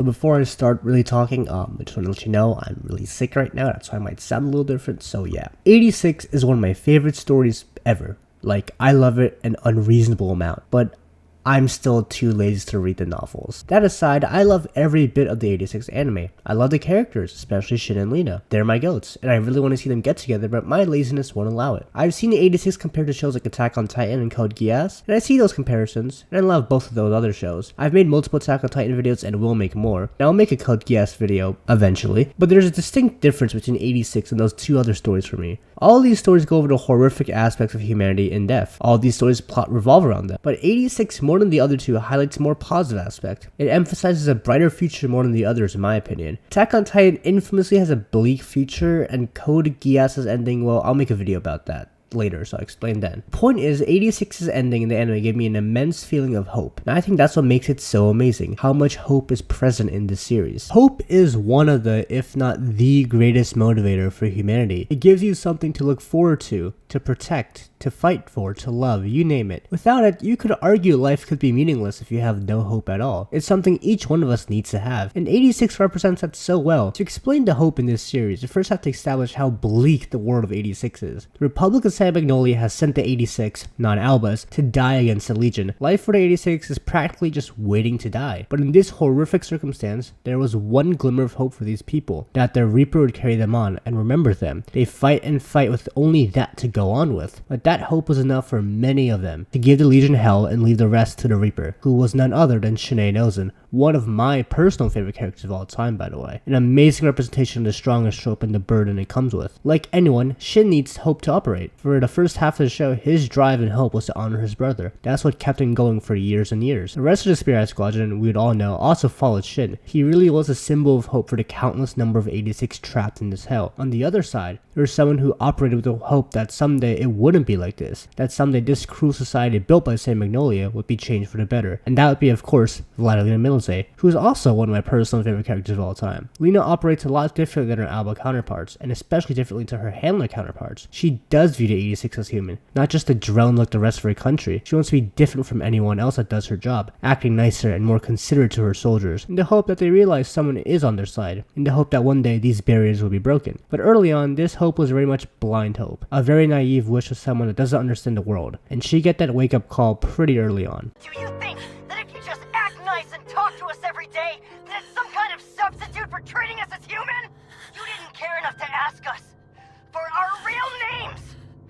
But before I start really talking, I just want to let you know I'm really sick right now. That's why I might sound a little different. So yeah, 86 is one of my favorite stories ever. Like, I love it an unreasonable amount, but I'm still too lazy to read the novels. That aside, I love every bit of the 86 anime. I love the characters, especially Shin and Lena. They're my goats, and I really want to see them get together, but my laziness won't allow it. I've seen the 86 compared to shows like Attack on Titan and Code Geass, and I see those comparisons, and I love both of those other shows. I've made multiple Attack on Titan videos and will make more, and I'll make a Code Geass video eventually, but there's a distinct difference between 86 and those two other stories for me. All these stories go over the horrific aspects of humanity in depth. All these stories plot revolve around them, but 86 more than the other two highlights a more positive aspect. It emphasizes a brighter future more than the others in my opinion. Attack on Titan infamously has a bleak future, and Code Geass's ending, well, I'll make a video about that later, so I'll explain then. Point is, 86's ending in the anime gave me an immense feeling of hope, and I think that's what makes it so amazing, how much hope is present in this series. Hope is one of the, if not the greatest motivator for humanity. It gives you something to look forward to protect, to fight for, to love, you name it. Without it, you could argue life could be meaningless if you have no hope at all. It's something each one of us needs to have, and 86 represents that so well. To explain the hope in this series, you first have to establish how bleak the world of 86 is. The Republic of San Magnolia has sent the 86, non-Albas, to die against the Legion. Life for the 86 is practically just waiting to die. But in this horrific circumstance, there was one glimmer of hope for these people, that their Reaper would carry them on and remember them. They fight and fight with only that to go on with, but that hope was enough for many of them to give the Legion hell and leave the rest to the Reaper, who was none other than Shanae Nozen, one of my personal favorite characters of all time, by the way. An amazing representation of the strongest trope and the burden it comes with. Like anyone, Shin needs hope to operate. For the first half of the show, his drive and hope was to honor his brother. That's what kept him going for years and years. The rest of the Spirit Squadron, we would all know, also followed Shin. He really was a symbol of hope for the countless number of 86 trapped in this hell. On the other side, there was someone who operated with the hope that someday it wouldn't be like this, that someday this cruel society built by San Magnolia would be changed for the better, and that would be, of course, Vladimir Milze, who is also one of my personal favorite characters of all time. Lena operates a lot differently than her Alba counterparts, and especially differently to her handler counterparts. She does view the 86 as human, not just a drone like the rest of her country. She wants to be different from anyone else that does her job, acting nicer and more considerate to her soldiers, in the hope that they realize someone is on their side, in the hope that one day these barriers will be broken. But early on, this hope was very much blind hope, a very naive wish of someone that doesn't understand the world, and she get that wake-up call pretty early on. Do you think that if you just act nice and talk to us every day, that it's some kind of substitute for treating us as human? You didn't care enough to ask us for our real names!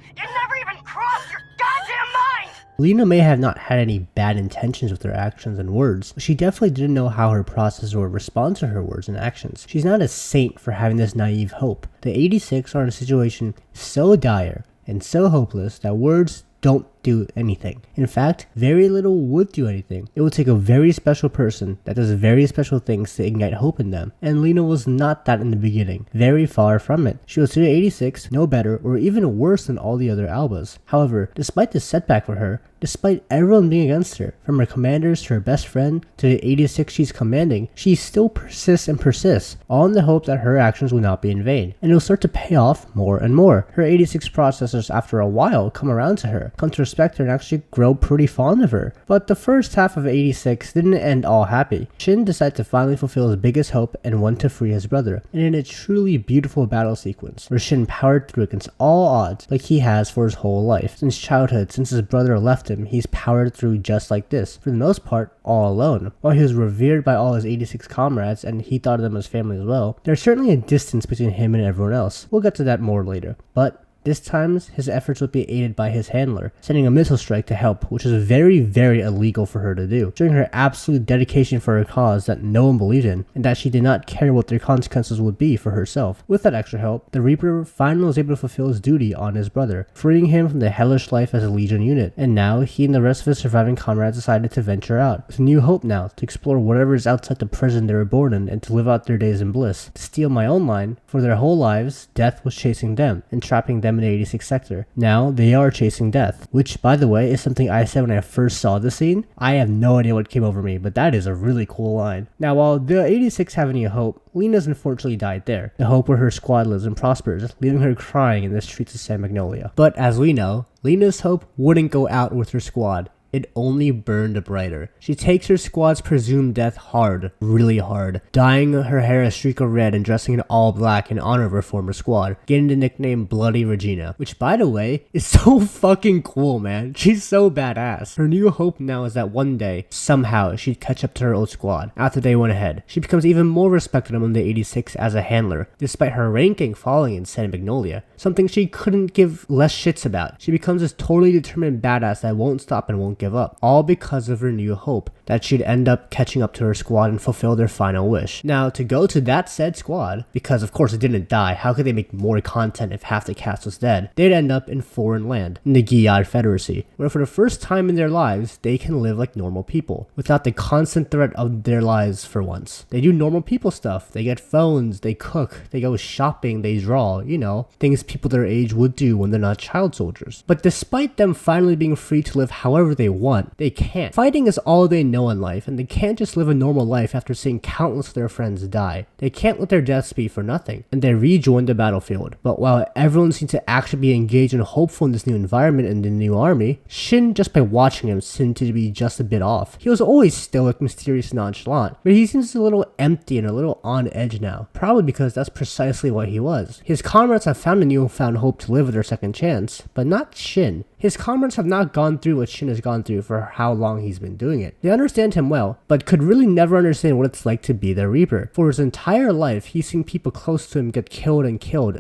It never even crossed your goddamn mind! Lena may have not had any bad intentions with her actions and words, but she definitely didn't know how her processor would respond to her words and actions. She's not a saint for having this naive hope. The 86 are in a situation so dire and so hopeless that words don't do anything. In fact, very little would do anything. It would take a very special person that does very special things to ignite hope in them, and Lena was not that in the beginning. Very far from it. She was to the 86 no better or even worse than all the other Albas. However, despite this setback for her, despite everyone being against her, from her commanders to her best friend to the 86 she's commanding, she still persists and persists, all in the hope that her actions will not be in vain, and it will start to pay off more and more. Her 86 processors after a while come around to her, come to respect her and actually grow pretty fond of her. But the first half of 86 didn't end all happy. Shin decided to finally fulfill his biggest hope and want to free his brother, and in a truly beautiful battle sequence, where Shin powered through against all odds like he has for his whole life. Since childhood, since his brother left him, he's powered through just like this, for the most part, all alone. While he was revered by all his 86 comrades, and he thought of them as family as well, there's certainly a distance between him and everyone else. We'll get to that more later. But this time, his efforts would be aided by his handler, sending a missile strike to help, which was very, very illegal for her to do, showing her absolute dedication for her cause that no one believed in, and that she did not care what their consequences would be for herself. With that extra help, the Reaper finally was able to fulfill his duty on his brother, freeing him from the hellish life as a Legion unit, and now he and the rest of his surviving comrades decided to venture out, with new hope now, to explore whatever is outside the prison they were born in, and to live out their days in bliss. To steal my own line, for their whole lives, death was chasing them, and trapping them in the 86 sector. Now, they are chasing death, which, by the way, is something I said when I first saw the scene. I have no idea what came over me, but that is a really cool line. Now, while the 86 have any hope, Lena's unfortunately died there, the hope where her squad lives and prospers, leaving her crying in the streets of San Magnolia. But as we know, Lena's hope wouldn't go out with her squad. it only burned brighter. She takes her squad's presumed death hard, really hard, dyeing her hair a streak of red and dressing in all black in honor of her former squad, getting the nickname Bloody Regina, which by the way, is so fucking cool, man. She's so badass. Her new hope now is that one day, somehow, she'd catch up to her old squad after they went ahead. She becomes even more respected among the 86 as a handler, despite her ranking falling in Santa Magnolia, something she couldn't give less shits about. She becomes this totally determined badass that won't stop and won't give up, all because of her new hope that she'd end up catching up to her squad and fulfill their final wish. Now, to go to that said squad, because of course it didn't die, how could they make more content if half the cast was dead? They'd end up in foreign land, in the Giad Federacy, where for the first time in their lives, they can live like normal people, without the constant threat of their lives for once. They do normal people stuff, they get phones, they cook, they go shopping, they draw, you know, things people their age would do when they're not child soldiers. But despite them finally being free to live however they want, they can't. Fighting is all they know in life, and they can't just live a normal life after seeing countless of their friends die. They can't let their deaths be for nothing, and they rejoin the battlefield. But while everyone seems to actually be engaged and hopeful in this new environment and the new army, Shin, just by watching him, seemed to be just a bit off. He was always stoic, mysterious, nonchalant, but he seems a little empty and a little on edge now, probably because that's precisely what he was. His comrades have found a newfound hope to live with their second chance, but not Shin. His comrades have not gone through what Shin has gone through for how long he's been doing it. They understand him well, but could really never understand what it's like to be the Reaper. For his entire life, he's seen people close to him get killed,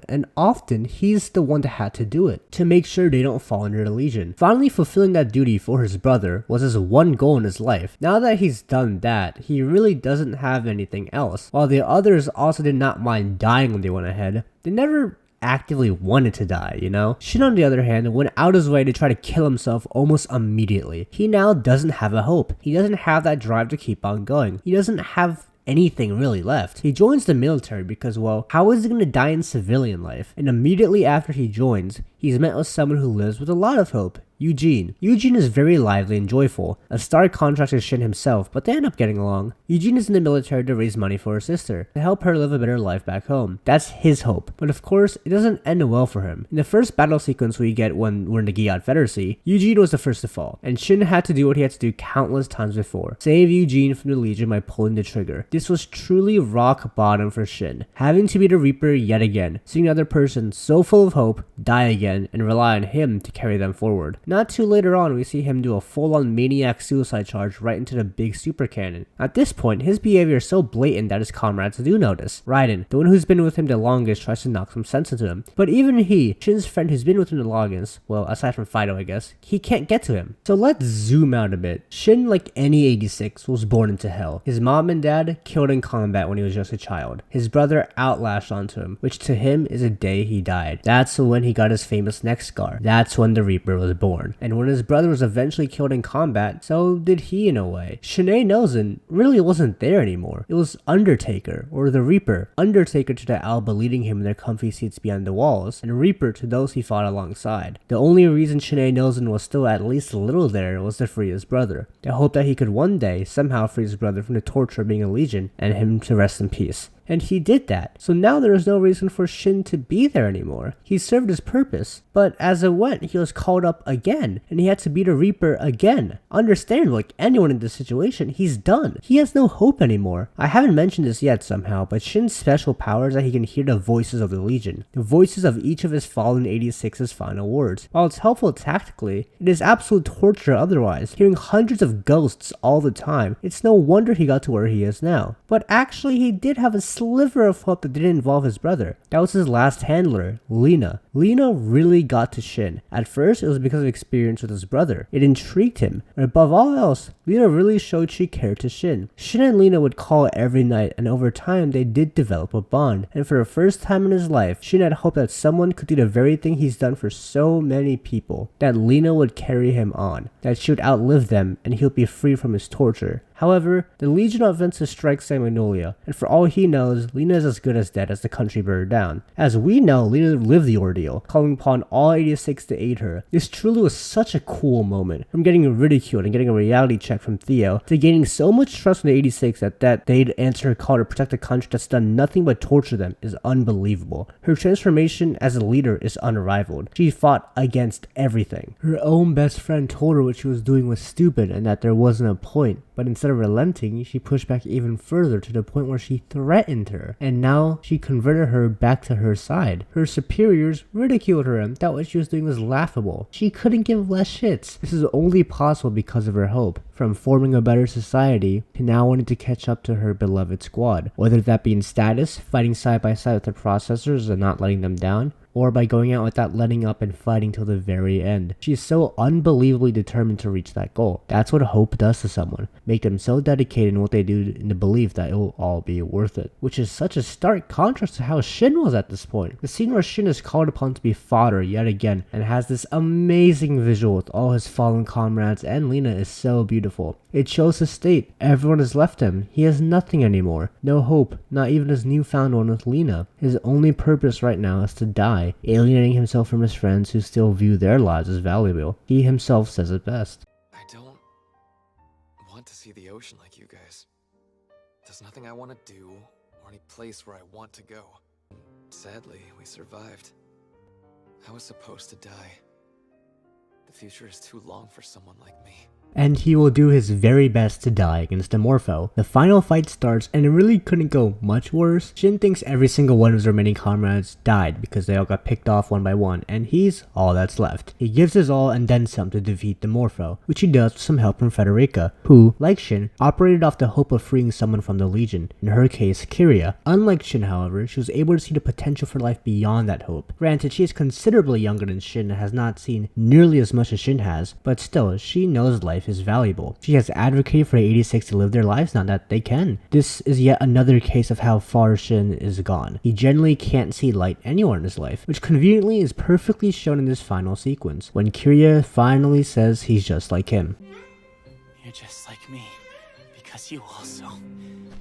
and often he's the one that had to do it, to make sure they don't fall under the Legion. Finally fulfilling that duty for his brother was his one goal in his life. Now that he's done that, he really doesn't have anything else. While the others also did not mind dying when they went ahead, they never actively wanted to die, you know? Shin, on the other hand, went out his way to try to kill himself almost immediately. He now doesn't have a hope. He doesn't have that drive to keep on going. He doesn't have anything really left. He joins the military because, well, how is he going to die in civilian life? And immediately after he joins, he's met with someone who lives with a lot of hope. Eugene. Eugene is very lively and joyful, a stark contrast to Shin himself, but they end up getting along. Eugene is in the military to raise money for her sister, to help her live a better life back home. That's his hope. But of course, it doesn't end well for him. In the first battle sequence we get when we're in the Giad Federacy, Eugene was the first to fall, and Shin had to do what he had to do countless times before. Save Eugene from the Legion by pulling the trigger. This was truly rock bottom for Shin. Having to be the Reaper yet again, seeing another person so full of hope die again and rely on him to carry them forward. Not too later on, we see him do a full-on maniac suicide charge right into the big super cannon. At this point, his behavior is so blatant that his comrades do notice. Raiden, the one who's been with him the longest, tries to knock some sense into him. But even he, Shin's friend who's been with him the longest, well, aside from Fido I guess, he can't get to him. So let's zoom out a bit. Shin, like any 86, was born into hell. His mom and dad killed in combat when he was just a child. His brother outlashed onto him, which to him is a day he died. That's when he got his famous neck scar. That's when the Reaper was born. And when his brother was eventually killed in combat, so did he in a way. Shanae Nozen really wasn't there anymore. It was Undertaker, or the Reaper. Undertaker to the Alba leading him in their comfy seats behind the walls, and Reaper to those he fought alongside. The only reason Shanae Nozen was still at least a little there was to free his brother. The hope that he could one day somehow free his brother from the torture of being a Legion, and him to rest in peace. And he did that. So now there is no reason for Shin to be there anymore. He served his purpose. But as it went, he was called up again, and he had to beat a Reaper again. Understand, like anyone in this situation, he's done. He has no hope anymore. I haven't mentioned this yet somehow, but Shin's special power is that he can hear the voices of the Legion. The voices of each of his fallen 86's final words. While it's helpful tactically, it is absolute torture otherwise. Hearing hundreds of ghosts all the time, it's no wonder he got to where he is now. But actually, he did have a sliver of hope that didn't involve his brother. That was his last handler, Lena. Lena really got to Shin. At first, it was because of experience with his brother. It intrigued him. But above all else, Lena really showed she cared to Shin. Shin and Lena would call every night, and over time, they did develop a bond. And for the first time in his life, Shin had hope that someone could do the very thing he's done for so many people. That Lena would carry him on. That she would outlive them, and he'll be free from his torture. However, the Legion offensive strikes San Magnolia, and for all he knows, Lena is as good as dead as the country burned down. As we know, Lena lived the ordeal, calling upon all 86 to aid her. This truly was such a cool moment, from getting ridiculed and getting a reality check from Theo, to gaining so much trust from the 86 that they'd answer her call to protect a country that's done nothing but torture them is unbelievable. Her transformation as a leader is unrivaled. She fought against everything. Her own best friend told her what she was doing was stupid and that there wasn't a point, but instead of relenting, she pushed back even further to the point where she threatened her, and now she converted her back to her side. Her superiors ridiculed her and thought what she was doing was laughable. She couldn't give less shits. This is only possible because of her hope, from forming a better society to now wanting to catch up to her beloved squad, whether that be in status, fighting side by side with the processors and not letting them down, or by going out without letting up and fighting till the very end. She is so unbelievably determined to reach that goal. That's what hope does to someone. Make them so dedicated in what they do in the belief that it will all be worth it. Which is such a stark contrast to how Shin was at this point. The scene where Shin is called upon to be fodder yet again and has this amazing visual with all his fallen comrades and Lena is so beautiful. It shows his state. Everyone has left him. He has nothing anymore. No hope, not even his newfound one with Lena. His only purpose right now is to die, alienating himself from his friends who still view their lives as valuable. He himself says it best. I don't want to see the ocean like you guys. There's nothing I want to do or any place where I want to go. Sadly, we survived. I was supposed to die. The future is too long for someone like me. And he will do his very best to die against a Morpho. The final fight starts and it really couldn't go much worse. Shin thinks every single one of his remaining comrades died because they all got picked off one by one and he's all that's left. He gives his all and then some to defeat the Morpho, which he does with some help from Frederica, who, like Shin, operated off the hope of freeing someone from the Legion, in her case, Kiria. Unlike Shin, however, she was able to see the potential for life beyond that hope. Granted, she is considerably younger than Shin and has not seen nearly as much as Shin has, but still, she knows life is valuable. She has advocated for the 86 to live their lives now that they can. This is yet another case of how far Shin is gone. He generally can't see light anywhere in his life, which conveniently is perfectly shown in this final sequence, when Kiria finally says he's just like him. You're just like me, because you also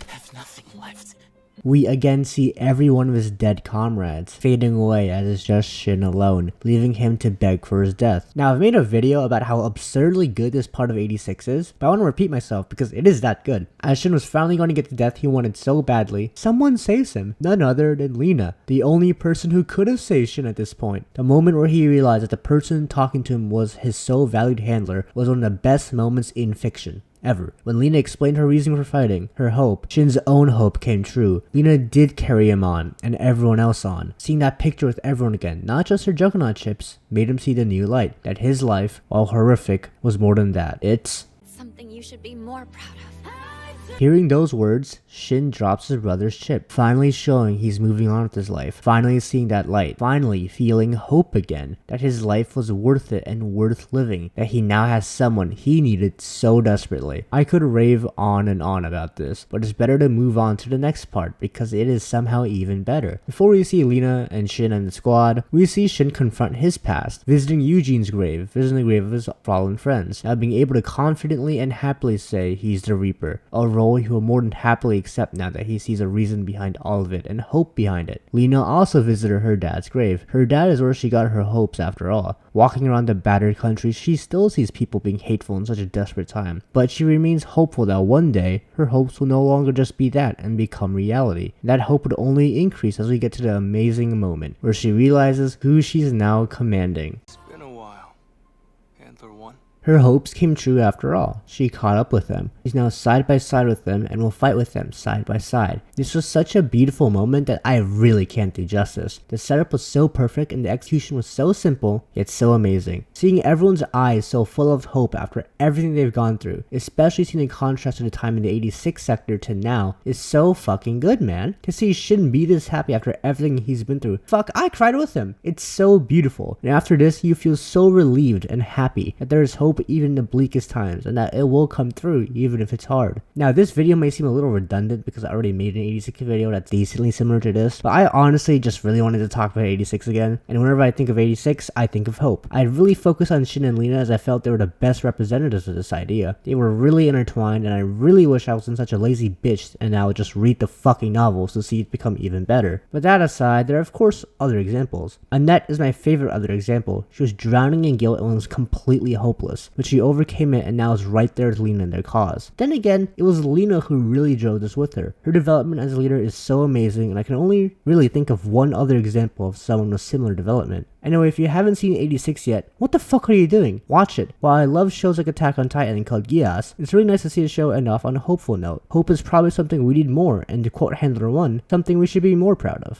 have nothing left. We again see every one of his dead comrades fading away as it's just Shin alone, leaving him to beg for his death. Now I've made a video about how absurdly good this part of 86 is, but I want to repeat myself because it is that good. As Shin was finally going to get the death he wanted so badly, someone saves him, none other than Lena, the only person who could have saved Shin at this point. The moment where he realized that the person talking to him was his so valued handler was one of the best moments in fiction ever. When Lena explained her reason for fighting, her hope, Shin's own hope came true. Lena did carry him on, and everyone else on. Seeing that picture with everyone again, not just her Juggernaut chips, made him see the new light, that his life, while horrific, was more than that. It's something you should be more proud of. Hearing those words, Shin drops his brother's chip, finally showing he's moving on with his life, finally seeing that light, finally feeling hope again, that his life was worth it and worth living, that he now has someone he needed so desperately. I could rave on and on about this, but it's better to move on to the next part because it is somehow even better. Before we see Lena and Shin and the squad, we see Shin confront his past, visiting Eugene's grave, visiting the grave of his fallen friends, now being able to confidently and happily say he's the Reaper, a role he will more than happily accept now that he sees a reason behind all of it and hope behind it. Lena also visited her dad's grave. Her dad is where she got her hopes after all. Walking around the battered country, she still sees people being hateful in such a desperate time, but she remains hopeful that one day her hopes will no longer just be that and become reality. That hope would only increase as we get to the amazing moment where she realizes who she's now commanding. It's been a while. Antler 1. Her hopes came true after all. She caught up with them. She's now side by side with them and will fight with them side by side. This was such a beautiful moment that I really can't do justice. The setup was so perfect and the execution was so simple, yet so amazing. Seeing everyone's eyes so full of hope after everything they've gone through, especially seeing the contrast of the time in the 86 sector to now, is so fucking good, man. To see Shin be this happy after everything he's been through, fuck, I cried with him. It's so beautiful. And after this, you feel so relieved and happy that there is hope hope even in the bleakest times, and that it will come through even if it's hard. Now this video may seem a little redundant because I already made an 86 video that's decently similar to this, but I honestly just really wanted to talk about 86 again, and whenever I think of 86, I think of hope. I really focus on Shin and Lena as I felt they were the best representatives of this idea. They were really intertwined, and I really wish I wasn't such a lazy bitch and I would just read the fucking novels to see it become even better. But that aside, there are of course other examples. Annette is my favorite other example. She was drowning in guilt and was completely hopeless, but she overcame it and now is right there with Lena in their cause. Then again, it was Lena who really drove this with her. Her development as a leader is so amazing, and I can only really think of one other example of someone with similar development. Anyway, if you haven't seen 86 yet, what the fuck are you doing? Watch it. While I love shows like Attack on Titan and Code Geass, it's really nice to see the show end off on a hopeful note. Hope is probably something we need more, and to quote Handler 1, something we should be more proud of.